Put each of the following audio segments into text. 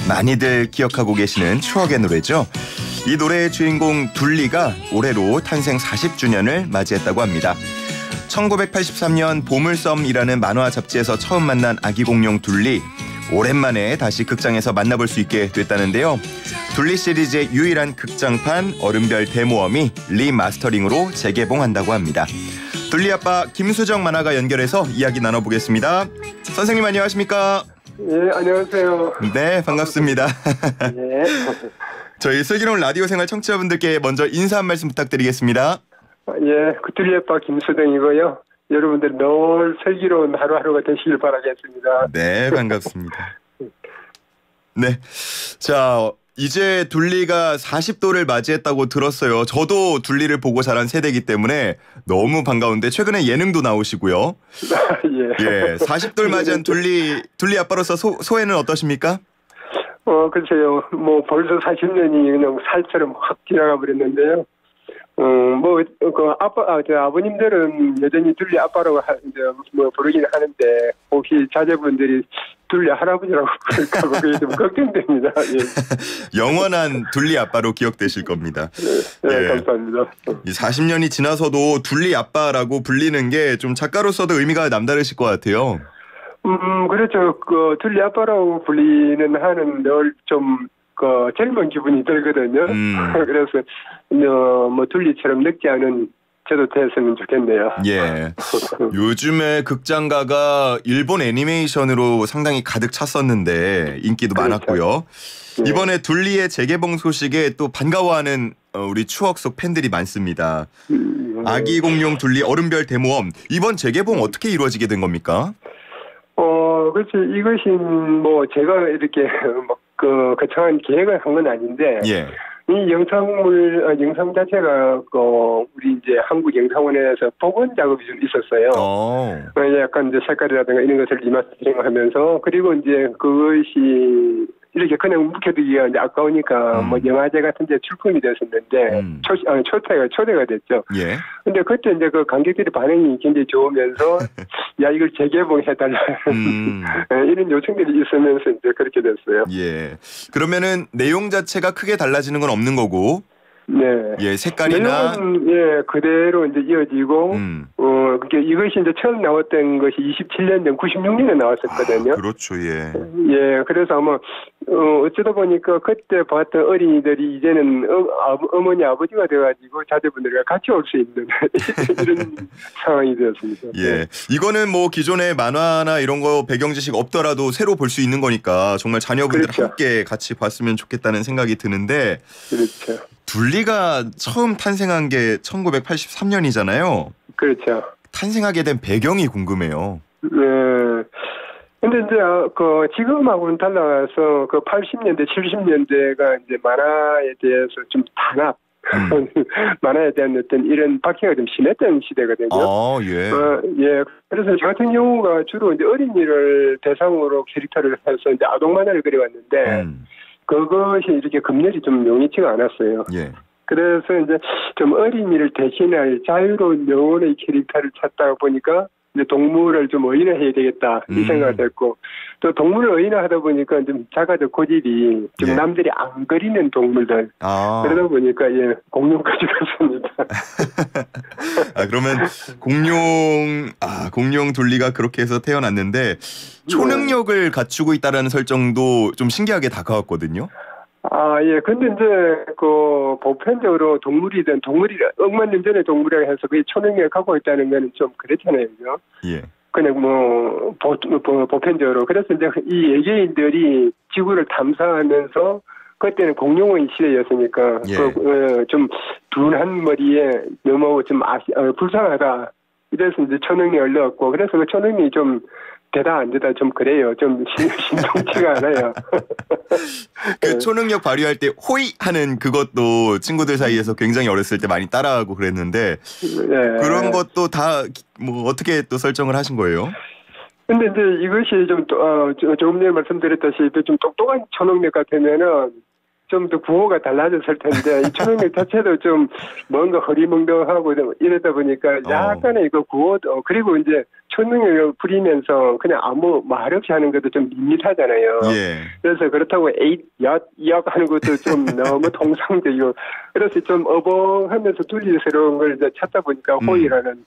많이들 기억하고 계시는 추억의 노래죠. 이 노래의 주인공 둘리가 올해로 탄생 40주년을 맞이했다고 합니다. 1983년 보물섬이라는 만화 잡지에서 처음 만난 아기 공룡 둘리. 오랜만에 다시 극장에서 만나볼 수 있게 됐다는데요. 둘리 시리즈의 유일한 극장판 얼음별 대모험이 리마스터링으로 재개봉한다고 합니다. 둘리 아빠 김수정 만화가 연결해서 이야기 나눠보겠습니다. 선생님 안녕하십니까? 예, 안녕하세요. 네, 반갑습니다. 네. 저희 슬기로운 라디오 생활 청취자분들께 먼저 인사 한 말씀 부탁드리겠습니다. 예, 둘리 아빠 김수정이고요. 여러분들 늘 슬기로운 하루하루가 되시길 바라겠습니다. 네, 반갑습니다. 네, 자 이제 둘리가 40도를 맞이했다고 들었어요. 저도 둘리를 보고 자란 세대이기 때문에 너무 반가운데 최근에 예능도 나오시고요. 예, 40도를 맞이한 둘리 아빠로서 소회는 어떠십니까? 글쎄요. 뭐 벌써 40년이 그냥 살처럼 확 지나가 버렸는데요. 아버님들은 여전히 둘리 아빠라고 부르긴 하는데, 혹시 자제분들이 둘리 할아버지라고 부를까봐 그게 좀 걱정됩니다. 예. 영원한 둘리 아빠로 기억되실 겁니다. 네, 예. 감사합니다. 이 40년이 지나서도 둘리 아빠라고 불리는 게 좀 작가로서도 의미가 남다르실 것 같아요. 그렇죠. 둘리 아빠라고 불리는 한은 늘 좀, 젊은 기분이 들거든요. 그래서, 둘리처럼 늙지 않은 저도 됐으면 좋겠네요. 예. 요즘에 극장가가 일본 애니메이션으로 상당히 가득 찼었는데 인기도 그렇죠. 많았고요. 예. 이번에 둘리의 재개봉 소식에 또 반가워하는 우리 추억 속 팬들이 많습니다. 아기 공룡 둘리 얼음별 대모험. 이번 재개봉 어떻게 이루어지게 된 겁니까? 그렇지. 이것이 제가 이렇게 거창한 계획을 한 건 아닌데. 예. 이 영상 자체가, 우리 이제 한국영상원에서 복원 작업이 좀 있었어요. 약간 이제 색깔이라든가 이런 것을 리마스터링 하면서, 그리고 이제 그것이 이렇게 그냥 묵혀두기가 이제 아까우니까, 영화제 같은 데 출품이 됐었는데, 초대가 됐죠. 예. 근데 그때 이제 그 관객들의 반응이 굉장히 좋으면서, 야, 이걸 재개봉해달라. 이런 요청들이 있으면서 이제 그렇게 됐어요. 예. 그러면은 내용 자체가 크게 달라지는 건 없는 거고. 네. 예, 색깔이나. 내용은, 예, 그대로 이제 이어지고, 이것이 이제 처음 나왔던 것이 27년 전 96년에 나왔었거든요. 그렇죠, 예. 예, 그래서 아마, 어쩌다 보니까 그때 봤던 어린이들이 이제는 어머니, 아버지가 돼가지고 자제분들과 같이 올 수 있는 이런 상황이 되었습니다. 예. 이거는 뭐 기존의 만화나 이런 거 배경 지식 없더라도 새로 볼 수 있는 거니까 정말 자녀분들 그렇죠. 함께 같이 봤으면 좋겠다는 생각이 드는데. 그렇죠. 둘리가 처음 탄생한 게 1983년이잖아요. 그렇죠. 탄생하게 된 배경이 궁금해요. 네. 근데 이제 지금하고는 달라서 80년대, 70년대가 이제 만화에 대해서 좀 단합, 만화에 대한 어떤 이런 박해가 좀 심했던 시대거든요. 예. 예. 그래서 저 같은 경우가 주로 이제 어린이를 대상으로 캐릭터를 해서 이제 아동 만화를 그려왔는데. 그것이 이렇게 검열이 좀 용이치가 않았어요. 예. 그래서 이제 좀 어린이를 대신할 자유로운 영혼의 캐릭터를 찾다 보니까 이제 동물을 좀 의인화해야 되겠다 이 생각을 했고 또 동물을 의인화하다 보니까 좀 자가적 고집이 좀 남들이 안 그리는 동물들 그러다 보니까 공룡까지 갔습니다. 그러면 공룡 둘리가 그렇게 해서 태어났는데 초능력을 갖추고 있다라는 설정도 좀 신기하게 다가왔거든요. 예. 근데 이제, 보편적으로 억만 년 전에 동물이라고 해서 그게 초능력을 갖고 있다는 거는 좀 그렇잖아요. 그죠? 예. 그냥 보편적으로. 그래서 이제 이 외계인들이 지구를 탐사하면서 그때는 공룡의 시대였으니까, 좀 둔한 머리에 너무 좀 불쌍하다. 이래서 이제 초능력을 넣었고, 그래서 그 초능력이 좀 되다 안 되다 좀 그래요. 좀 신통치가 않아요. 그 초능력 발휘할 때 호이 하는 그것도 친구들 사이에서 굉장히 어렸을 때 많이 따라하고 그랬는데 그런 것도 다 어떻게 또 설정을 하신 거예요? 근데 이제 이것이 좀 조금 전에 말씀드렸다시피 좀 똑똑한 초능력 같으면은 좀 더 구호가 달라졌을 텐데 이 초능력 자체도 좀 뭔가 허리멍덩하고 이러다 보니까 약간의 그 구호도 그리고 이제 초능력을 부리면서 그냥 아무 말 없이 하는 것도 좀 밋밋하잖아요. 예. 그래서 그렇다고 에잇, 엿, 역 하는 것도 좀 너무 통상적이고 그래서 좀 어벙하면서 둘리스러운 걸 이제 찾다 보니까 호이라는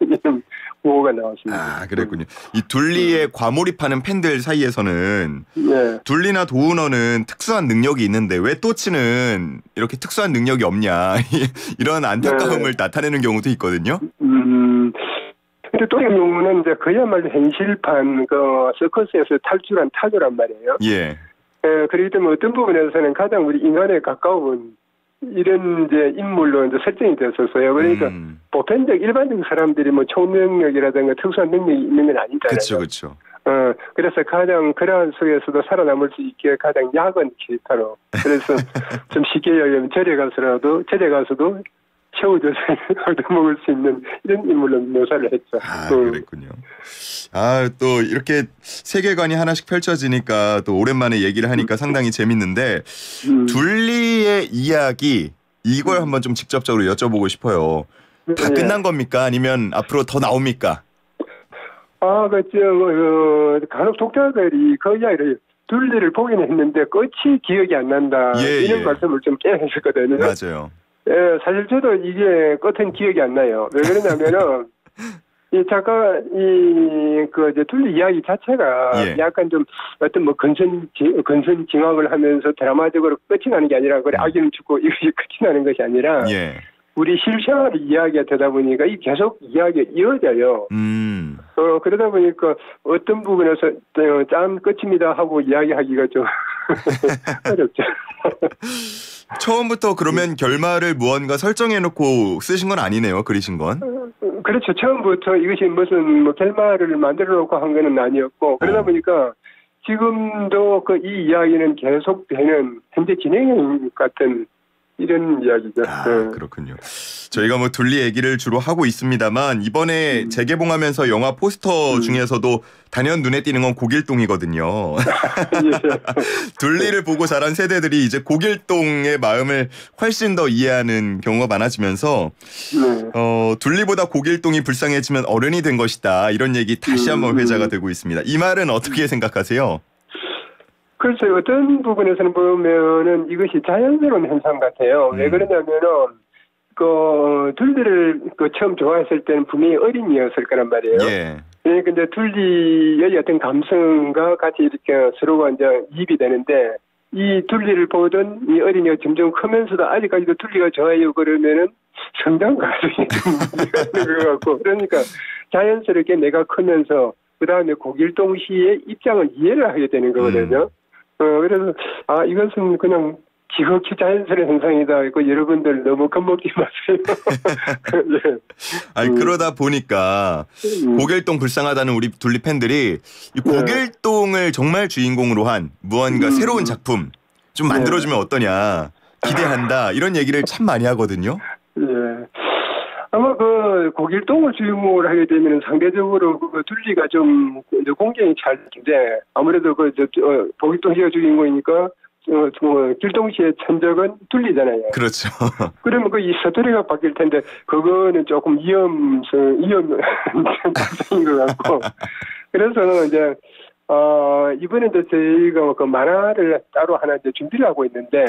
이런 구호가 나왔습니다. 아, 그랬군요. 이 둘리에 과몰입하는 팬들 사이에서는 네. 둘리나 도우너는 특수한 능력이 있는데 왜 또치는 이렇게 특수한 능력이 없냐 이런 안타까움을 나타내는 경우도 있거든요. 근데 또 같은 경우는 이제 그야말로 현실판 그 서커스에서 탈출한 타조란 말이에요. 예. 그렇기 때문에 어떤 부분에서는 가장 우리 인간에 가까운 이런 이제 인물로 이제 설정이 됐었어요. 그러니까 보편적 일반적 사람들이 뭐 초능력이라든가 특수한 능력이 있는 건 아니잖아요. 그렇죠. 그래서 가장 그러한 속에서도 살아남을 수 있게 가장 약은 캐릭터로. 그래서 좀 쉽게 얘기하면 절에 가서도 채워줘서 얻어먹을 수 있는 이런 인물로 묘사를 했죠. 아, 그랬군요. 아, 또 이렇게 세계관이 하나씩 펼쳐지니까 또 오랜만에 얘기를 하니까 상당히 재밌는데 둘리의 이야기 이걸 한번 좀 직접적으로 여쭤보고 싶어요. 다 끝난 겁니까? 아니면 앞으로 더 나옵니까? 간혹 독자들이 그 이야기를 둘리를 보긴 했는데 끝이 기억이 안 난다. 이런 말씀을 좀 했었거든요. 맞아요. 예, 사실 저도 이게 끝은 기억이 안 나요. 왜 그러냐면은 이 작가 이제 둘리 이야기 자체가 약간 좀 어떤 뭐 근선징악을 하면서 드라마적으로 끝이 나는 게 아니라 그래 아기는 죽고 이것이 끝이 나는 것이 아니라 우리 실생활 이야기가 되다 보니까 이 계속 이야기가 이어져요. 그러다 보니까 어떤 부분에서 짠 끝입니다 하고 이야기하기가 좀 어렵죠. 처음부터 그러면 결말을 무언가 설정해놓고 쓰신 건 아니네요. 그리신 건. 그렇죠. 처음부터 이것이 무슨 뭐 결말을 만들어놓고 한 건 아니었고 그러다 보니까 지금도 이 이야기는 계속되는 현재 진행 같은 이런 이야기죠. 그렇군요. 저희가 뭐 둘리 얘기를 주로 하고 있습니다만 이번에 재개봉하면서 영화 포스터 중에서도 단연 눈에 띄는 건 고길동이거든요. 둘리를 보고 자란 세대들이 이제 고길동의 마음을 훨씬 더 이해하는 경우가 많아지면서 둘리보다 고길동이 불쌍해지면 어른이 된 것이다. 이런 얘기 다시 한번 회자가 되고 있습니다. 이 말은 어떻게 생각하세요? 글쎄요, 어떤 부분에서는 보면은 이것이 자연스러운 현상 같아요. 왜 그러냐면은, 둘리를 처음 좋아했을 때는 분명히 어린이였을 거란 말이에요. 그러니까 이제 둘리의 어떤 감성과 같이 이렇게 서로가 이제 이입이 되는데, 이 둘리를 보던 이 어린이가 점점 크면서도 아직까지도 둘리가 좋아요 그러면은 성장 과정이 좀 문제가 있는 것 같고, 그러니까 자연스럽게 내가 크면서 그 다음에 고길동 씨의 입장을 이해를 하게 되는 거거든요. 그래서 이것은 그냥 지극히 자연스러운 현상이다. 이거 여러분들 너무 겁먹지 마세요. 아니 그러다 보니까 고길동 불쌍하다는 우리 둘리 팬들이 이 고길동을 정말 주인공으로 한 무언가 새로운 작품 좀 만들어주면 어떠냐 기대한다 이런 얘기를 참 많이 하거든요. 아마 고길동을 주인공으로 하게 되면 상대적으로 둘리가 좀 공격이 잘 텐데 아무래도 고길동 씨가 주인공이니까 길동 씨의 천적은 둘리잖아요. 그렇죠. 그러면 이 스토리가 바뀔 텐데 그거는 조금 위험 발생인 것 같고 그래서 이제 이번에 저희가 만화를 따로 하나 이제 준비를 하고 있는데.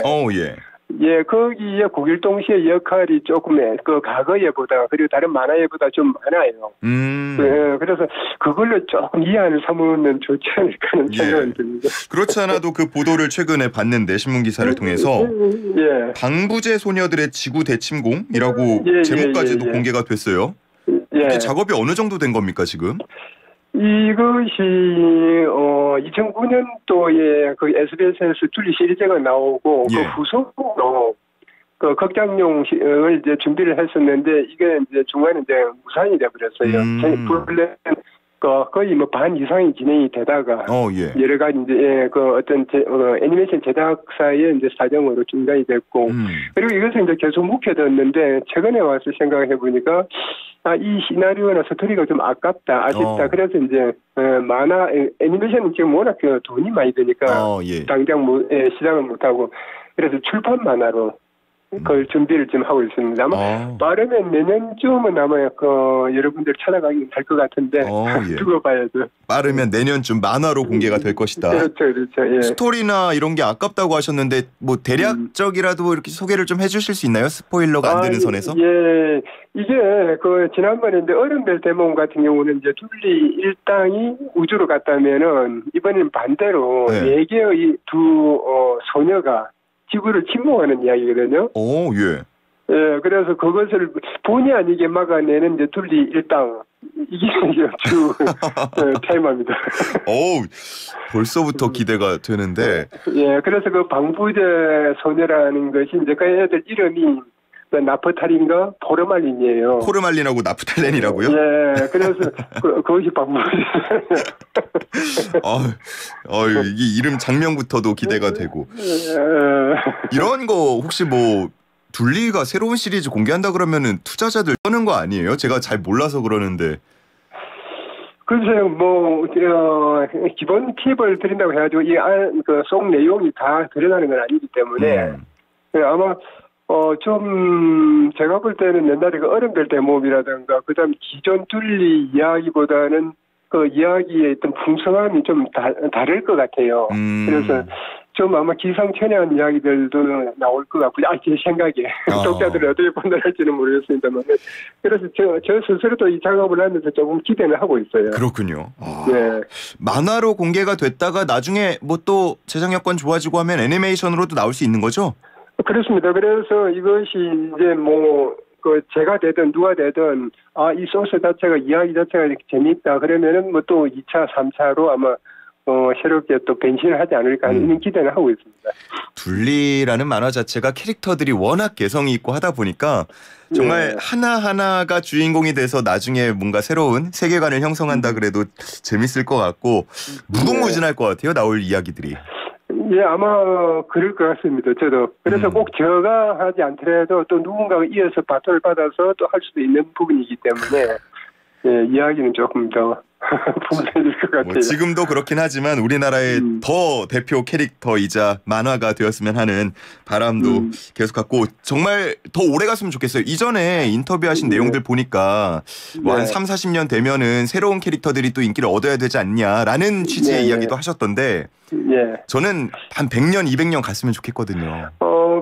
거기에 고길동 씨의 역할이 조금 과거에보다 그리고 다른 만화에보다 좀 많아요. 그래서 그걸로 조금 이해를 삼으면 좋지 않을까 하는 생각이 듭니다. 그렇지 않아도 그 보도를 최근에 봤는데 신문 기사를 통해서 방부제 소녀들의 지구 대침공이라고 제목까지도 공개가 됐어요. 이게 작업이 어느 정도 된 겁니까 지금? 이것이 2009년도에 SBS에서 둘리 시리즈가 나오고 그 후속으로 극장용을 이제 준비를 했었는데 이게 이제 중간에 이제 무산이 돼버렸어요. 원래 거의 뭐 반 이상이 진행이 되다가 여러 가지 이제 어떤 애니메이션 제작사의 이제 사정으로 중단이 됐고 그리고 이것은 이제 계속 묵혀뒀는데 최근에 와서 생각해 보니까 이 시나리오나 스토리가 좀 아쉽다. 그래서 이제 만화 애니메이션은 지금 워낙 돈이 많이 드니까 당장 시작을 못하고 그래서 출판 만화로 그걸 준비를 좀 하고 있습니다. 아마 빠르면 내년쯤은 아마 여러분들 찾아가긴 될 것 같은데 예. 두고 봐야죠. 빠르면 내년쯤 만화로 공개가 될 것이다. 그렇죠. 예. 스토리나 이런 게 아깝다고 하셨는데 뭐 대략적이라도 이렇게 소개를 좀 해주실 수 있나요? 스포일러가 안 되는 선에서? 예, 이게 지난번에 이제 얼음별 대모험 같은 경우는 이제 둘리 일당이 우주로 갔다면은 이번엔 반대로 네 개의 두 소녀가 지구를 침공하는 이야기거든요. 예. 예, 그래서 그것을 본의 아니게 막아내는 이제 둘리 일당. 이게 주 테마입니다. 벌써부터 기대가 되는데. 예, 그래서 그 방부제 소녀라는 것이 이제 그 애들 이름이 나프탈린과 포르말린이에요. 포르말린하고 나프탈렌이라고요? 예, 그래서 그것이 방부제. 이게 이름 장면부터도 기대가 되고. 이런 거 혹시 뭐 둘리가 새로운 시리즈 공개한다 그러면은 투자자들 떠는 거 아니에요? 제가 잘 몰라서 그러는데. 글쎄요, 기본 팁을 드린다고 해가지고 속 내용이 다 드러나는 건 아니기 때문에 아마 좀 제가 볼 때는 옛날에 그 얼음별 대모험이라든가 그다음 기존 둘리 이야기보다는 그 이야기의 어떤 풍성함이 좀 다를 것 같아요. 그래서 좀 아마 기상천외한 이야기들도 나올 것 같고, 제 생각에. 독자들이 어떻게 판단할지는 모르겠습니다만. 그래서 저 스스로도 이 작업을 하면서 조금 기대는 하고 있어요. 그렇군요. 네. 만화로 공개가 됐다가 나중에 뭐 또 제작 여건 좋아지고 하면 애니메이션으로도 나올 수 있는 거죠? 그렇습니다. 그래서 이것이 이제 제가 되든 누가 되든, 이 소스 자체가, 이야기 자체가 이렇게 재미있다. 그러면은 뭐 또 2차, 3차로 아마 새롭게 또 변신을 하지 않을까 하는 기대는 하고 있습니다. 둘리라는 만화 자체가 캐릭터들이 워낙 개성이 있고 하다 보니까 정말 하나하나가 주인공이 돼서 나중에 뭔가 새로운 세계관을 형성한다 그래도 재밌을 것 같고 무궁무진할 것 같아요. 나올 이야기들이. 예, 아마 그럴 것 같습니다. 저도. 그래서 꼭 제가 하지 않더라도 또 누군가가 이어서 바톤을 받아서 또 할 수도 있는 부분이기 때문에 이야기는 조금 더 풍성해질 것 같아요. 지금도 그렇긴 하지만 우리나라의 더 대표 캐릭터이자 만화가 되었으면 하는 바람도 계속 갖고 정말 더 오래 갔으면 좋겠어요. 이전에 인터뷰하신 내용들 보니까 한 3, 40년 되면은 새로운 캐릭터들이 또 인기를 얻어야 되지 않냐라는 취지의 이야기도 하셨던데 저는 한 100년, 200년 갔으면 좋겠거든요.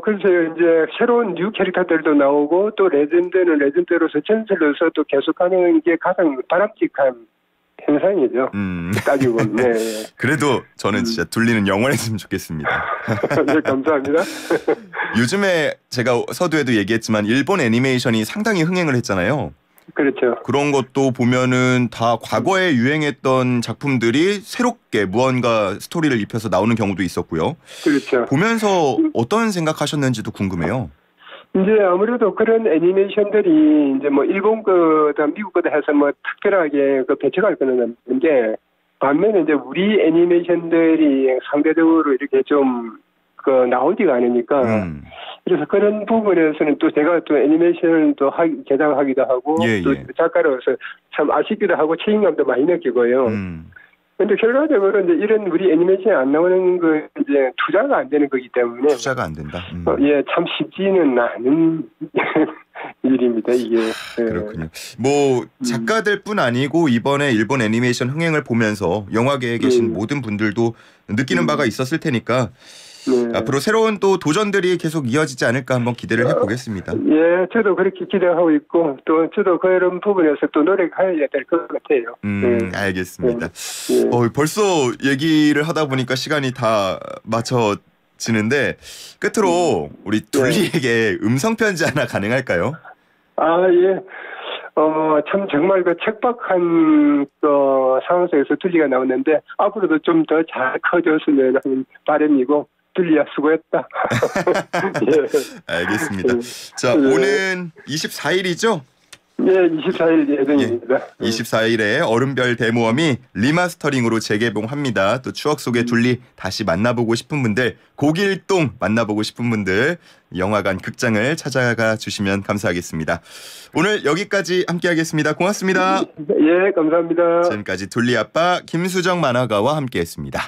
글쎄요, 이제 새로운 뉴 캐릭터들도 나오고 또 레전드는 레전드로서 전설로서 또 계속하는 게 가장 바람직한 현상이죠. 따지고. 네. 그래도 저는 진짜 둘리는 영원했으면 좋겠습니다. 네, 감사합니다. 요즘에 제가 서두에도 얘기했지만 일본 애니메이션이 상당히 흥행을 했잖아요. 그렇죠. 그런 것도 보면은 다 과거에 유행했던 작품들이 새롭게 무언가 스토리를 입혀서 나오는 경우도 있었고요. 그렇죠. 보면서 어떤 생각하셨는지도 궁금해요. 이제 아무래도 그런 애니메이션들이 이제 뭐 일본 거다 미국 거다 해서 뭐 특별하게 배척할 거는 없는데 반면에 이제 우리 애니메이션들이 상대적으로 이렇게 좀 나오지가 않으니까 그래서 그런 부분에서는 또 제가 또 애니메이션을 또 제작을 하기도 하고 또 작가로서 참 아쉽기도 하고 책임감도 많이 느끼고요. 근데 결과적으로 이제 이런 우리 애니메이션이 안 나오는 거 이제 투자가 안 되는 거기 때문에 투자가 안 된다. 참 쉽지는 않은 일입니다 이게. 그렇군요. 뭐 작가들뿐 아니고 이번에 일본 애니메이션 흥행을 보면서 영화계에 계신 모든 분들도 느끼는 바가 있었을 테니까. 앞으로 새로운 또 도전들이 계속 이어지지 않을까 한번 기대를 해보겠습니다. 예, 저도 그렇게 기대하고 있고 또 저도 그런 부분에서 또 노력해야 될 것 같아요. 알겠습니다. 벌써 얘기를 하다 보니까 시간이 다 맞춰지는데 끝으로 우리 둘리에게 음성편지 하나 가능할까요? 예. 참 정말 그 척박한 상황 속에서 둘리가 나왔는데 앞으로도 좀 더 잘 커졌으면 하는 바람이고 둘리야 수고했다. 알겠습니다. 자, 오는 24일이죠? 네, 24일 예정입니다. 24일에 얼음별 대모험이 리마스터링으로 재개봉합니다. 또 추억 속의 둘리 다시 만나보고 싶은 분들, 고길동 만나보고 싶은 분들 영화관 극장을 찾아가 주시면 감사하겠습니다. 오늘 여기까지 함께하겠습니다. 고맙습니다. 예, 감사합니다. 지금까지 둘리 아빠 김수정 만화가와 함께했습니다.